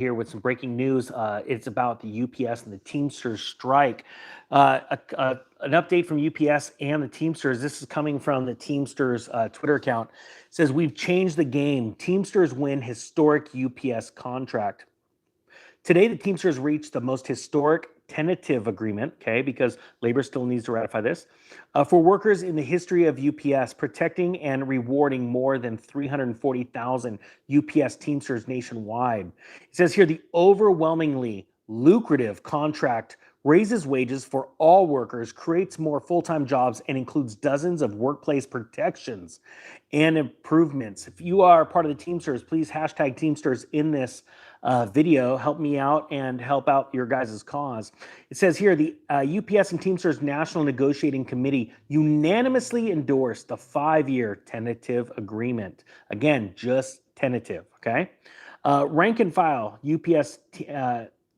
here with some breaking news. It's about the UPS and the Teamsters strike. An update from UPS and the Teamsters. This is coming from the Teamsters Twitter account. It says, "We've changed the game. Teamsters win historic UPS contract." Today, the Teamsters reached the most historic tentative agreement, okay, because labor still needs to ratify this, for workers in the history of UPS, protecting and rewarding more than 340,000 UPS Teamsters nationwide. It says here the overwhelmingly lucrative contract raises wages for all workers, creates more full-time jobs, and includes dozens of workplace protections and improvements. If you are part of the Teamsters, please hashtag Teamsters in this video. Help me out and help out your guys' cause. It says here, the UPS and Teamsters National Negotiating Committee unanimously endorsed the 5-year tentative agreement. Again, just tentative, okay? Rank and file, UPS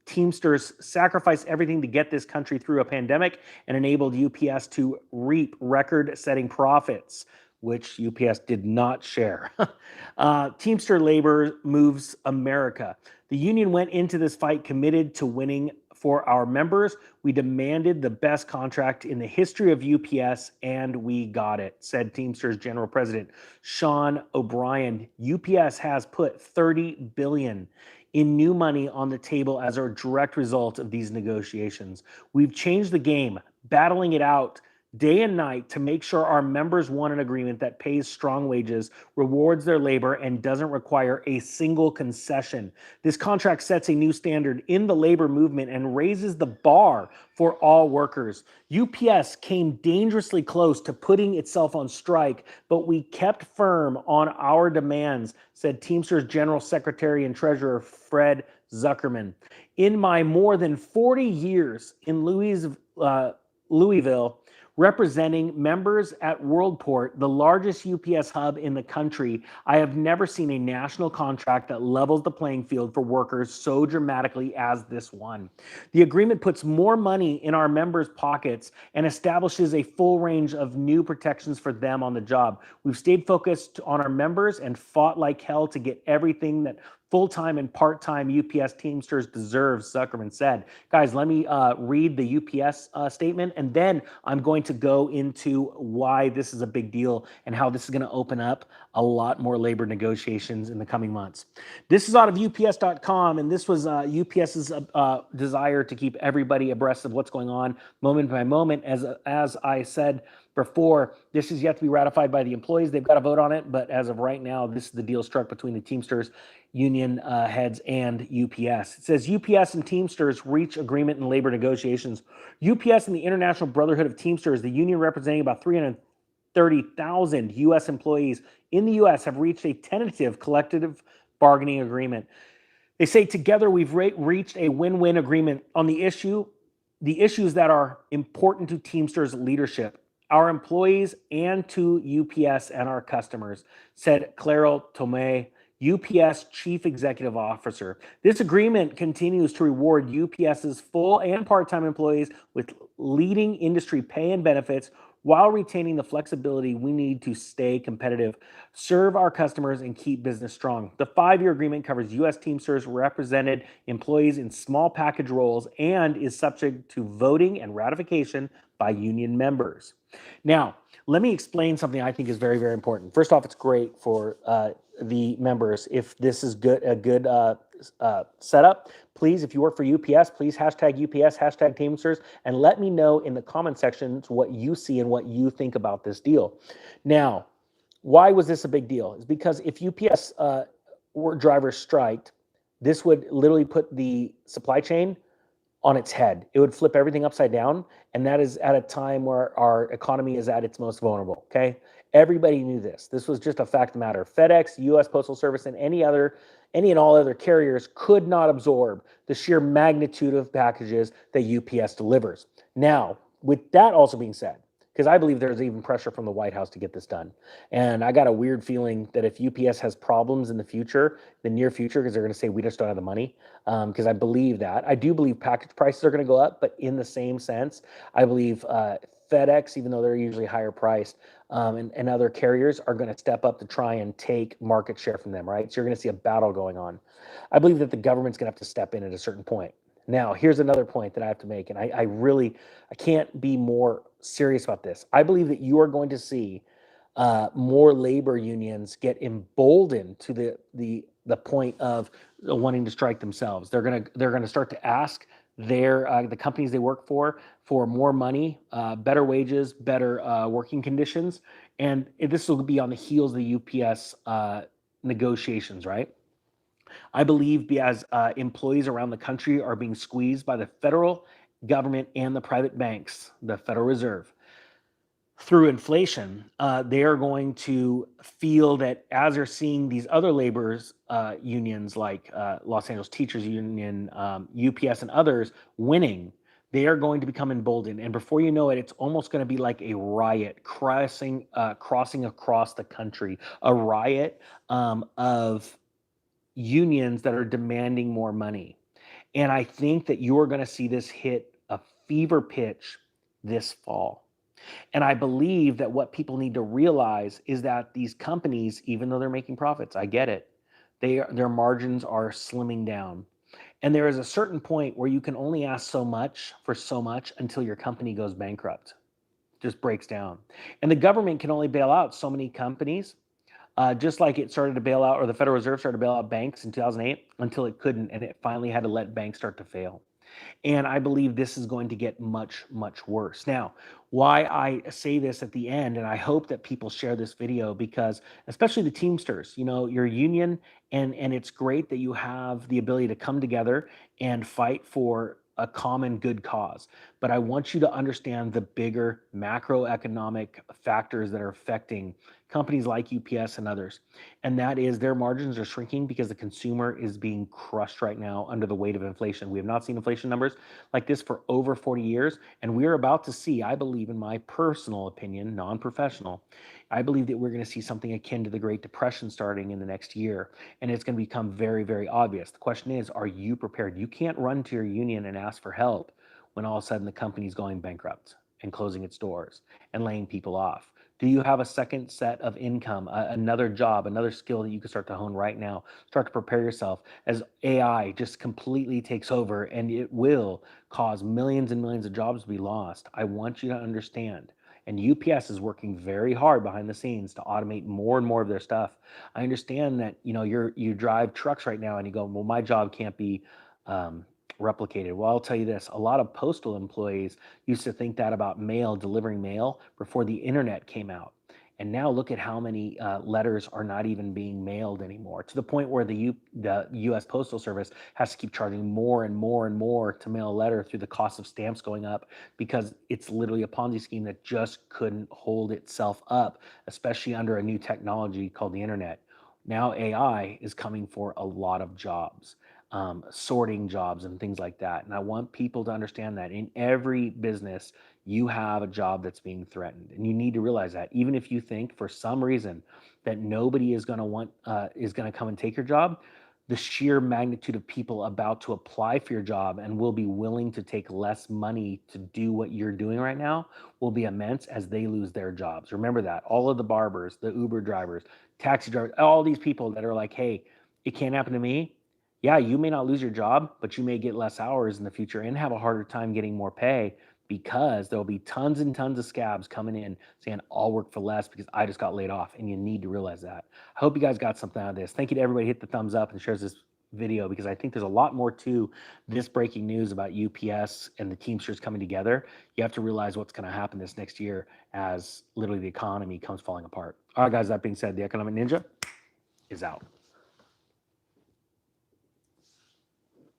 Teamsters sacrificed everything to get this country through a pandemic and enabled UPS to reap record-setting profits, which UPS did not share. Teamster labor moves America. The union went into this fight committed to winning for our members. We demanded the best contract in the history of UPS, and we got it, said Teamsters General President Sean O'Brien. UPS has put $30 billion in new money on the table as a direct result of these negotiations. We've changed the game, battling it out day and night to make sure our members want an agreement that pays strong wages, rewards their labor, and doesn't require a single concession. This contract sets a new standard in the labor movement and raises the bar for all workers. UPS came dangerously close to putting itself on strike, but we kept firm on our demands, said Teamsters General Secretary and Treasurer Fred Zuckerman. In my more than 40 years in Louisville, representing members at Worldport, the largest UPS hub in the country, I have never seen a national contract that levels the playing field for workers so dramatically as this one. The agreement puts more money in our members' pockets and establishes a full range of new protections for them on the job. We've stayed focused on our members and fought like hell to get everything that full-time and part-time UPS Teamsters deserves, Zuckerman said. Guys, let me read the UPS statement, and then I'm going to go into why this is a big deal and how this is going to open up a lot more labor negotiations in the coming months. This is out of UPS.com, and this was UPS's desire to keep everybody abreast of what's going on moment by moment. As I said before, this is yet to be ratified by the employees. They've got to vote on it, but as of right now, this is the deal struck between the Teamsters union heads and UPS. It says UPS and Teamsters reach agreement in labor negotiations. UPS and the International Brotherhood of Teamsters, the union representing about 330,000 U.S. employees in the U.S., have reached a tentative collective bargaining agreement. They say together we've reached a win-win agreement on the issues that are important to Teamsters leadership, our employees, and to UPS and our customers, said Claire Tomei, UPS Chief Executive Officer. This agreement continues to reward UPS's full and part-time employees with leading industry pay and benefits while retaining the flexibility we need to stay competitive, serve our customers, and keep business strong. The 5-year agreement covers U.S. Teamsters represented employees in small package roles and is subject to voting and ratification by union members. Now, let me explain something I think is very, very important. First off, it's great for the members. If this is a good setup, please, if you work for UPS, please hashtag UPS, hashtag Teamsters, and let me know in the comment sections what you see and what you think about this deal. Now, why was this a big deal? It's because if UPS drivers striked, this would literally put the supply chain on its head. It would flip everything upside down, and that is at a time where our economy is at its most vulnerable, okay? Everybody knew this. This was just a fact of the matter. FedEx, U.S. Postal Service, and any and all other carriers could not absorb the sheer magnitude of packages that UPS delivers. Now, with that also being said, because I believe there's even pressure from the White House to get this done. And I got a weird feeling that if UPS has problems in the future, the near future, because they're going to say we just don't have the money, because I believe that. I do believe package prices are going to go up, but in the same sense, I believe FedEx, even though they're usually higher priced, and other carriers are going to step up to try and take market share from them, right? So you're going to see a battle going on. I believe that the government's going to have to step in at a certain point. Now, here's another point that I have to make, and I can't be more serious about this. I believe that you are going to see more labor unions get emboldened to the point of wanting to strike themselves. They're gonna start to ask the companies they work for more money, better wages, better working conditions, and this will be on the heels of the UPS negotiations, right? I believe as employees around the country are being squeezed by the federal government and the private banks, the Federal Reserve, through inflation, they are going to feel that as they're seeing these other laborers unions like Los Angeles Teachers Union, UPS, and others winning, they are going to become emboldened. And before you know it, it's almost going to be like a riot crossing across the country, a riot of unions that are demanding more money. And I think that you're going to see this hit a fever pitch this fall. And I believe that what people need to realize is that these companies, even though they're making profits, I get it, their margins are slimming down. And there is a certain point where you can only ask so much for so much until your company goes bankrupt, just breaks down. And the government can only bail out so many companies, just like it started to bail out, or the Federal Reserve started to bail out banks in 2008 until it couldn't, and it finally had to let banks start to fail. And I believe this is going to get much, much worse. Now, why I say this at the end, and I hope that people share this video because, especially the Teamsters, your union, and it's great that you have the ability to come together and fight for a common good cause. But I want you to understand the bigger macroeconomic factors that are affecting companies like UPS and others. And that is their margins are shrinking because the consumer is being crushed right now under the weight of inflation. We have not seen inflation numbers like this for over 40 years. And we're about to see, I believe, in my personal opinion, non-professional, I believe that we're going to see something akin to the Great Depression starting in the next year. And it's going to become very, very obvious. The question is, are you prepared? You can't run to your union and ask for help when all of a sudden the company's going bankrupt and closing its doors and laying people off. Do you have a second set of income, another job, another skill that you can start to hone right now? Start to prepare yourself as AI just completely takes over, and it will cause millions and millions of jobs to be lost. I want you to understand. And UPS is working very hard behind the scenes to automate more and more of their stuff. I understand that you drive trucks right now and you go, well, my job can't be um, replicated. Well, I'll tell you this: a lot of postal employees used to think that about mail, delivering mail, before the internet came out. And now look at how many letters are not even being mailed anymore, to the point where the U.S. Postal Service has to keep charging more and more and more to mail a letter through the cost of stamps going up, because it's literally a Ponzi scheme that just couldn't hold itself up, especially under a new technology called the internet. Now AI is coming for a lot of jobs, sorting jobs and things like that. And I want people to understand that in every business, you have a job that's being threatened. And you need to realize that, even if you think for some reason that nobody is going to is going to come and take your job, the sheer magnitude of people about to apply for your job and will be willing to take less money to do what you're doing right now will be immense as they lose their jobs. Remember that. All of the barbers, the Uber drivers, taxi drivers, all these people that are like, hey, it can't happen to me. Yeah, you may not lose your job, but you may get less hours in the future and have a harder time getting more pay, because there'll be tons and tons of scabs coming in saying, I'll work for less because I just got laid off. And you need to realize that. I hope you guys got something out of this. Thank you to everybody who hit the thumbs up and shares this video, because I think there's a lot more to this breaking news about UPS and the Teamsters coming together. You have to realize what's going to happen this next year as literally the economy comes falling apart. All right, guys, that being said, the Economic Ninja is out.